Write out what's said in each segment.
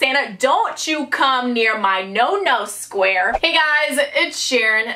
Santa, don't you come near my no-no square. Hey guys, it's Sharon.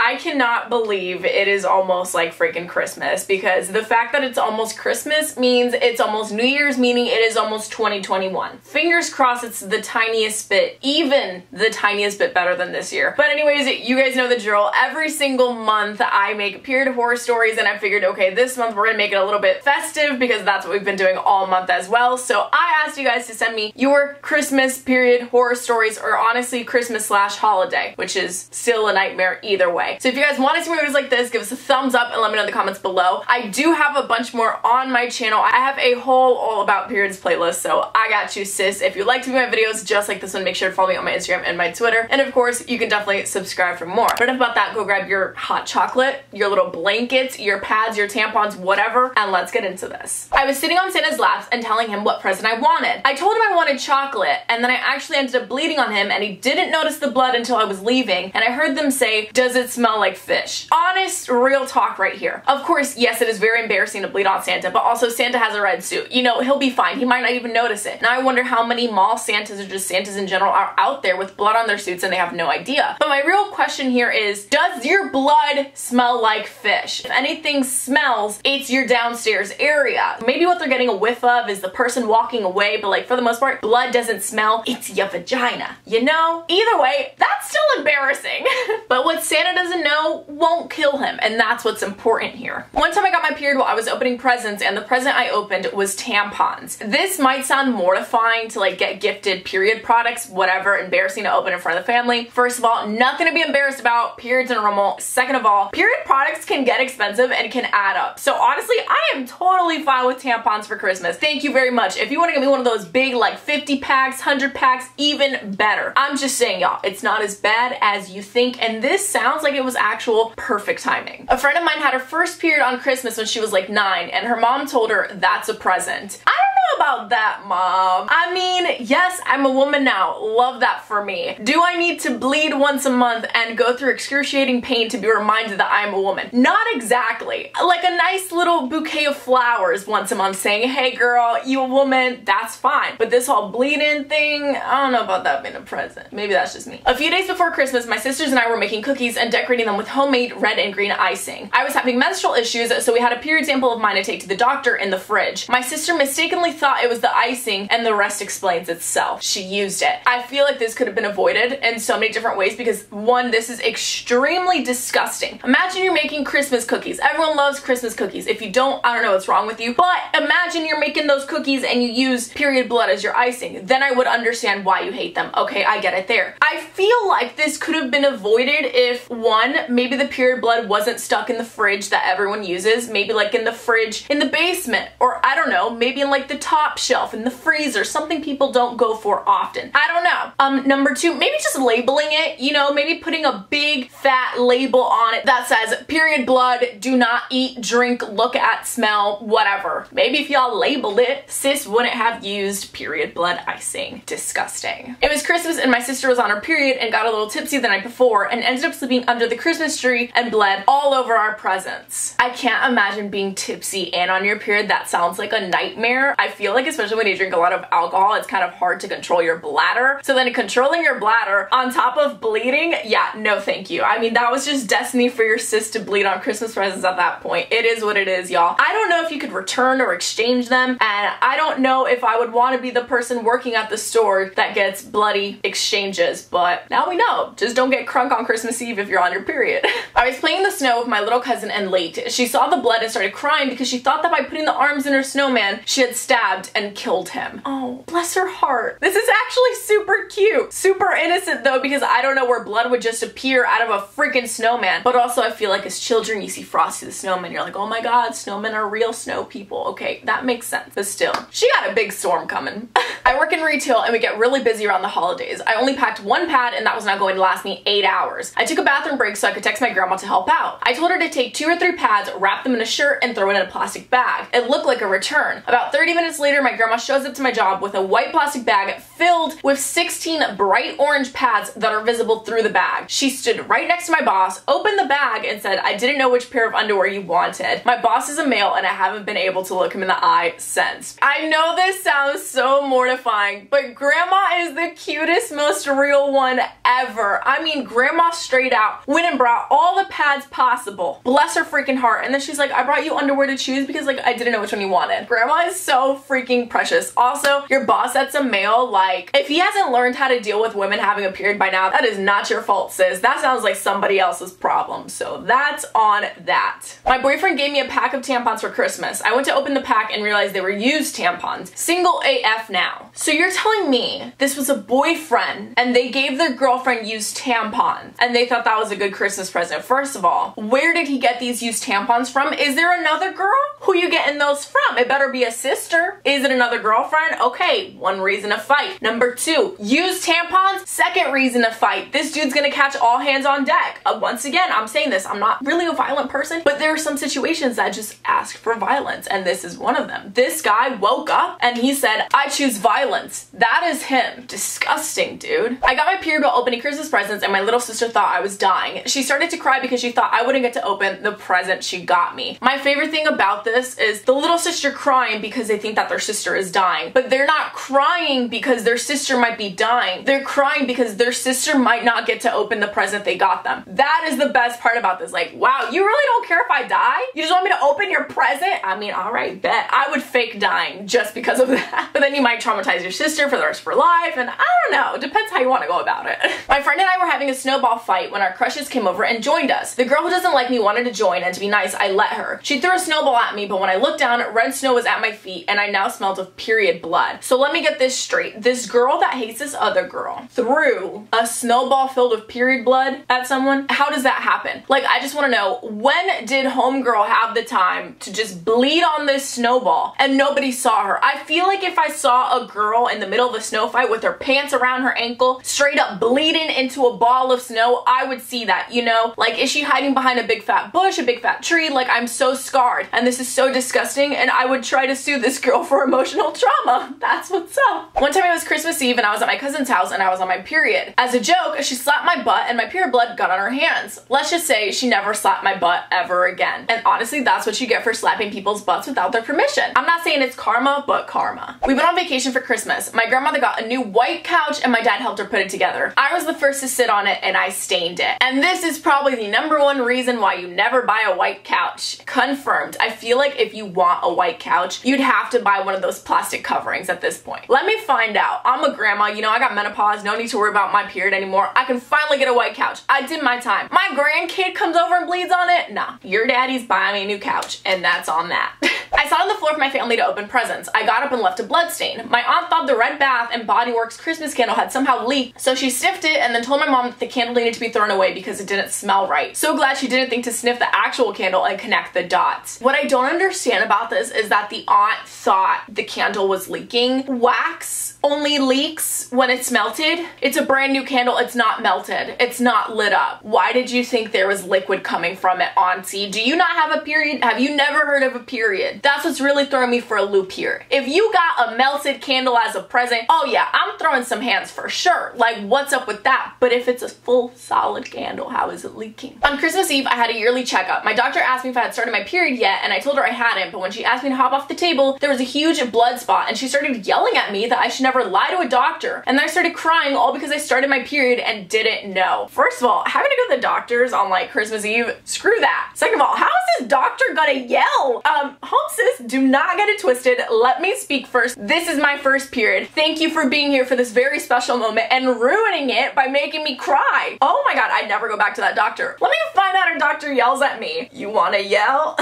I cannot believe it is almost like freaking Christmas, because the fact that it's almost Christmas means it's almost New Year's, meaning it is almost 2021. Fingers crossed it's the tiniest bit, even the tiniest bit better than this year. But anyways, you guys know the drill. Every single month I make period horror stories, and I figured, okay, this month we're gonna make it a little bit festive because that's what we've been doing all month as well. So I asked you guys to send me your Christmas period horror stories, or honestly Christmas / holiday, which is still a nightmare either way. So if you guys want to see more videos like this, give us a thumbs up and let me know in the comments below. I do have a bunch more on my channel. I have a whole all about periods playlist, so I got you, sis. If you like to view my videos just like this one, make sure to follow me on my Instagram and my Twitter. And of course, you can definitely subscribe for more. But enough about that, go grab your hot chocolate, your little blankets, your pads, your tampons, whatever, and let's get into this. I was sitting on Santa's lap and telling him what present I wanted. I told him I wanted chocolate, and then I actually ended up bleeding on him, and he didn't notice the blood until I was leaving, and I heard them say, "Does it smell like fish?" Honest, real talk right here. Of course, yes, it is very embarrassing to bleed on Santa, but also Santa has a red suit. You know, he'll be fine. He might not even notice it. Now I wonder how many mall Santas or just Santas in general are out there with blood on their suits and they have no idea. But my real question here is, does your blood smell like fish? If anything smells, it's your downstairs area. Maybe what they're getting a whiff of is the person walking away, but like for the most part, blood doesn't smell, it's your vagina. You know? Either way, that's still embarrassing. But what Santa doesn't know won't kill him, and that's what's important here. One time I got my period while I was opening presents, and the present I opened was tampons. This might sound mortifying to like get gifted period products, whatever, embarrassing to open in front of the family. First of all, nothing to be embarrassed about. Periods are normal. Second of all, period products can get expensive and can add up. So honestly, I am totally fine with tampons for Christmas. Thank you very much. If you want to get me one of those big like 50 packs, 100 packs, even better. I'm just saying, y'all, it's not as bad as you think, and this sounds like it was actual perfect timing. A friend of mine had her first period on Christmas when she was like 9, and her mom told her that's a present. I don't know about that, Mom. I mean, yes, I'm a woman now. Love that for me. Do I need to bleed once a month and go through excruciating pain to be reminded that I'm a woman? Not exactly. Like a nice little bouquet of flowers once a month saying, hey girl, you a woman, that's fine. But this whole bleeding thing, I don't know about that being a present. Maybe that's just me. A few days before Christmas, my sisters and I were making cookies and decorating them with homemade red and green icing. I was having menstrual issues, so we had a period sample of mine to take to the doctor in the fridge. My sister mistakenly thought it was the icing, and the rest explains itself. She used it. I feel like this could have been avoided in so many different ways because, one, this is extremely disgusting. Imagine you're making Christmas cookies. Everyone loves Christmas cookies. If you don't, I don't know what's wrong with you, but imagine you're making those cookies and you use period blood as your icing. Then I would understand why you hate them. Okay, I get it there. I feel like this could have been avoided if, one, maybe the period blood wasn't stuck in the fridge that everyone uses, maybe like in the fridge in the basement, or I don't know, maybe in like the top shelf in the freezer, something people don't go for often. I don't know. Number two, maybe just labeling it, you know, maybe putting a big fat label on it that says period blood, do not eat, drink, look at, smell, whatever. Maybe if y'all labeled it, sis wouldn't have used period blood icing. Disgusting. It was Christmas and my sister was on her period and got a little tipsy the night before and ended up sleeping under the Christmas tree and bled all over our presents. I can't imagine being tipsy and on your period. That sounds like a nightmare. I feel like especially when you drink a lot of alcohol, it's kind of hard to control your bladder. So then controlling your bladder on top of bleeding, yeah, no thank you. I mean, that was just destiny for your sis to bleed on Christmas presents at that point. It is what it is, y'all. I don't know if you could return or exchange them, and I don't know if I would want to be the person working at the store that gets bloody exchanges, but now we know. Just don't get crunk on Christmas Eve if you're on your period. I was playing in the snow with my little cousin and late. She saw the blood and started crying because she thought that by putting the arms in her snowman, she had stabbed and killed him. Oh, bless her heart. This is actually super cute. Super innocent though, because I don't know where blood would just appear out of a freaking snowman. But also I feel like as children, you see Frosty the Snowman, you're like, oh my God, snowmen are real snow people. Okay, that makes sense. But still, she got a big storm coming. I work in retail and we get really busy around the holidays. I only packed one pad and that was not going to last me 8 hours. I took a bathroom break so I could text my grandma to help out. I told her to take 2 or 3 pads, wrap them in a shirt, and throw it in a plastic bag. It looked like a return. About 30 minutes later, my grandma shows up to my job with a white plastic bag filled with 16 bright orange pads that are visible through the bag. She stood right next to my boss, opened the bag, and said, "I didn't know which pair of underwear you wanted. My boss is a male and I haven't been able to look him in the eye since." I know this sounds so mortifying, but grandma is the cutest, most real one ever. I mean, grandma straight out went and brought all the pads possible. Bless her freaking heart. And then she's like, "I brought you underwear to choose because like I didn't know which one you wanted." Grandma is so freaking precious. Also, your boss that's a male, like, if he hasn't learned how to deal with women having a period by now, that is not your fault, sis. That sounds like somebody else's problem. So that's on that. My boyfriend gave me a pack of tampons for Christmas. I went to open the pack and realized they were used tampons. Single AF now. So you're telling me this was a boyfriend and they gave their girlfriend used tampons and they thought that was a good Christmas present? First of all, where did he get these used tampons from? Is there another girl? Who you getting those from? It better be a sister. Is it another girlfriend? Okay, one reason to fight. Number two, used tampons, second reason to fight. This dude's gonna catch all hands on deck. Once again, I'm saying this, I'm not really a violent person, but there are some situations that just ask for violence, and this is one of them. This guy woke up and he said, "I choose violence." That is him. Disgusting, dude. I got my period while opening Christmas presents and my little sister thought I was dying. She started to cry because she thought I wouldn't get to open the present she got me. My favorite thing about this is the little sister crying because they think that their sister is dying, but they're not crying because their sister might be dying. They're crying because their sister might not get to open the present they got them. That is the best part about this. Like, wow, you really don't care if I die? You just want me to open your present? I mean, all right, bet. I would fake dying just because of that. But then you might traumatize your sister for the rest of her life, and I don't know. It depends how you want to go about it. My friend and I were having a snowball fight when our crushes came over and joined us. The girl who doesn't like me wanted to join, and to be nice, I let her. She threw a snowball at me, but when I looked down, red snow was at my feet, and I now smelled of period blood. So let me get this straight. This girl that hates this other girl threw a snowball filled with period blood at someone? How does that happen? Like, I just want to know, when did homegirl have the time to just bleed on this snowball and nobody saw her? I feel like if I saw a girl in the middle of a snow fight with her pants around her ankle, straight up bleeding into a ball of snow, I would see that, you know? Like, is she hiding behind a big fat bush, a big fat tree? Like, I'm so scarred and this is so disgusting, and I would try to sue this girl for emotional trauma. That's what's up. One time it was Christmas Eve and I was at my cousin's house and I was on my period. As a joke, she slapped my butt and my period blood got on her hands. Let's just say she never slapped my butt ever again. And honestly, that's what you get for slapping people's butts without their permission. I'm not saying it's karma, but karma. We went on vacation for Christmas. My grandmother got a new white couch and my dad helped her put it together. I was the first to sit on it and I stained it. And this is probably the #1 reason why you never buy a white couch. Confirmed. I feel like if you want a white couch, you'd have to buy one of those plastic coverings at this point. Let me find out. I'm a grandma, you know, I got menopause, no need to worry about my period anymore. I can finally get a white couch. I did my time. My grandkid comes over and bleeds on it? Nah. Your daddy's buying me a new couch, and that's on that. I sat on the floor for my family to open presents. I got up and left a blood stain. My aunt thought the Red Bath and Body Works Christmas candle had somehow leaked, so she sniffed it and then told my mom that the candle needed to be thrown away because it didn't smell right. So glad she didn't think to sniff the actual candle and connect the dots. What I don't understand about this is that the aunt thought the candle was leaking. Wax only leaks when it's melted. It's a brand new candle. It's not melted. It's not lit up. Why did you think there was liquid coming from it, auntie? Do you not have a period? Have you never heard of a period? That's what's really throwing me for a loop here. If you got a melted candle as a present, oh yeah, I'm throwing some hands for sure. Like, what's up with that? But if it's a full solid candle, how is it leaking? On Christmas Eve, I had a yearly checkup. My doctor asked me if I had started my period yet, and I told her I hadn't, but when she asked me to hop off the table, there was a huge blood spot, and she started yelling at me that I should never lie to a doctor. And then I started crying all because I started my period and didn't know. First of all, having to go to the doctors on like Christmas Eve, screw that. Second of all, how is this doctor gonna yell? Home sis, do not get it twisted. Let me speak first. This is my first period. Thank you for being here for this very special moment and ruining it by making me cry. Oh my god, I'd never go back to that doctor. Let me find out her doctor yells at me. You wanna yell?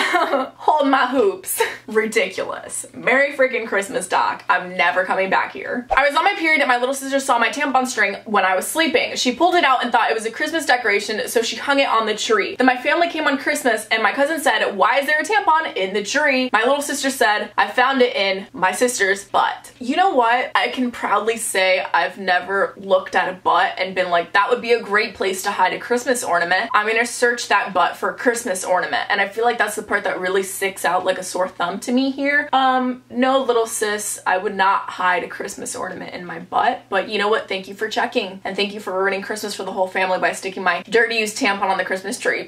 Hold my hoops. Ridiculous. Merry freaking Christmas, doc. I'm never coming back here. I was on my period and my little sister saw my tampon string when I was sleeping. She pulled it out and thought it was a Christmas decoration, so she hung it on the tree. Then my family came on Christmas and my cousin said, "Why is there a tampon in the tree?" My little sister said, "I found it in my sister's butt." You know what? I can proudly say I've never looked at a butt and been like, that would be a great place to hide a Christmas ornament. I'm gonna search that butt for a Christmas ornament. And I feel like that's the part that really sticks out like a sore thumb come to me here. No, little sis, I would not hide a Christmas ornament in my butt, but you know what? Thank you for checking, and thank you for ruining Christmas for the whole family by sticking my dirty used tampon on the Christmas tree.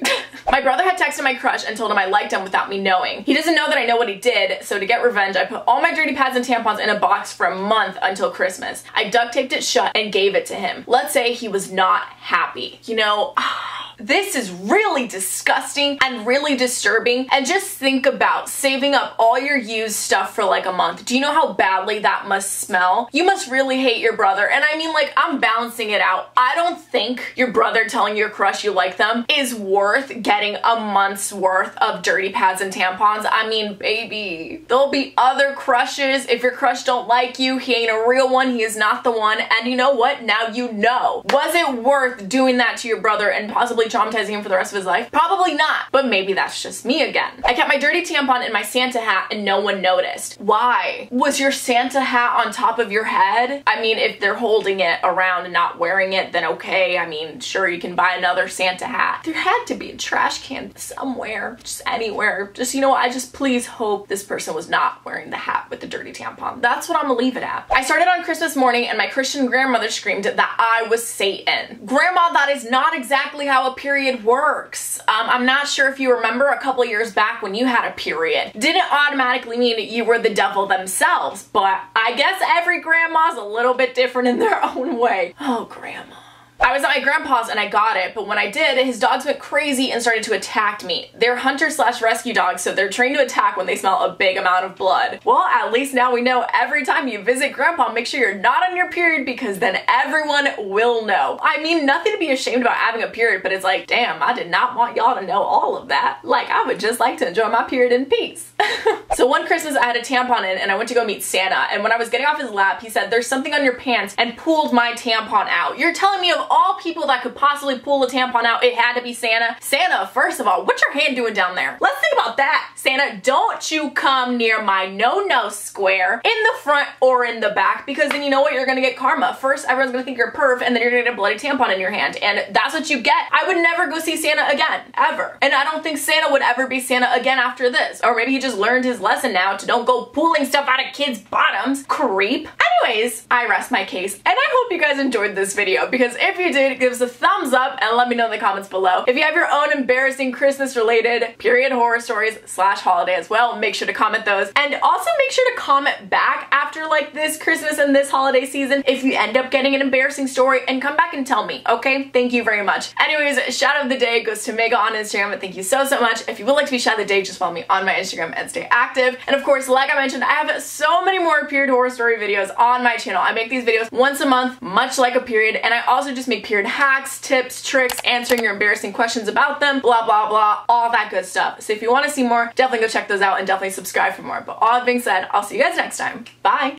My brother had texted my crush and told him I liked him without me knowing. He doesn't know that I know what he did, so to get revenge, I put all my dirty pads and tampons in a box for a month until Christmas. I duct taped it shut and gave it to him. Let's say he was not happy. You know, this is really disgusting and really disturbing. And just think about saving up all your used stuff for like a month. Do you know how badly that must smell? You must really hate your brother. And I mean, like, I'm balancing it out. I don't think your brother telling your crush you like them is worth getting a month's worth of dirty pads and tampons. I mean, baby, there'll be other crushes. If your crush don't like you, he ain't a real one. He is not the one. And you know what? Now you know. Was it worth doing that to your brother and possibly traumatizing him for the rest of his life? Probably not, but maybe that's just me again. I kept my dirty tampon in my Santa hat and no one noticed. Why? Was your Santa hat on top of your head? I mean, if they're holding it around and not wearing it, then okay. I mean, sure, you can buy another Santa hat. There had to be a trash can somewhere, just anywhere. Just, you know, I just please hope this person was not wearing the hat with the dirty tampon. That's what I'm gonna leave it at. I started on Christmas morning and my Christian grandmother screamed that I was Satan. Grandma, that is not exactly how a period works. I'm not sure if you remember a couple of years back when you had a period. Didn't automatically mean you were the devil themselves, but I guess every grandma's a little bit different in their own way. Oh, grandma. I was at my grandpa's and I got it, but when I did, his dogs went crazy and started to attack me. They're hunter/rescue dogs, so they're trained to attack when they smell a big amount of blood. Well, at least now we know every time you visit grandpa, make sure you're not on your period because then everyone will know. I mean, nothing to be ashamed about having a period, but it's like, damn, I did not want y'all to know all of that. Like, I would just like to enjoy my period in peace. So one Christmas I had a tampon in and I went to go meet Santa, and when I was getting off his lap, he said, "There's something on your pants," and pulled my tampon out. You're telling me of all people that could possibly pull a tampon out, it had to be Santa? Santa, first of all, what's your hand doing down there? Let's think about that. Santa, don't you come near my no-no square in the front or in the back, because then you know what? You're gonna get karma. First, everyone's gonna think you're a perv, and then you're gonna get a bloody tampon in your hand, and that's what you get. I would never go see Santa again, ever. And I don't think Santa would ever be Santa again after this. Or maybe he just learned his lesson now to don't go pulling stuff out of kids' bottoms. Creep. Anyways, I rest my case, and I hope you guys enjoyed this video, because if you did, give us a thumbs up and let me know in the comments below. If you have your own embarrassing Christmas related period horror stories / holiday as well, make sure to comment those. And also make sure to comment back after like this Christmas and this holiday season if you end up getting an embarrassing story, and come back and tell me, okay? Thank you very much. Anyways, shout out of the day goes to Mega on Instagram, and thank you so much. If you would like to be shout of the day, just follow me on my Instagram and stay active. And of course, like I mentioned, I have so many more period horror story videos on my channel. I make these videos once a month, much like a period, and I also just make period hacks, tips, tricks, answering your embarrassing questions about them, blah, blah, blah, all that good stuff. So if you want to see more, definitely go check those out and definitely subscribe for more. But all that being said, I'll see you guys next time. Bye!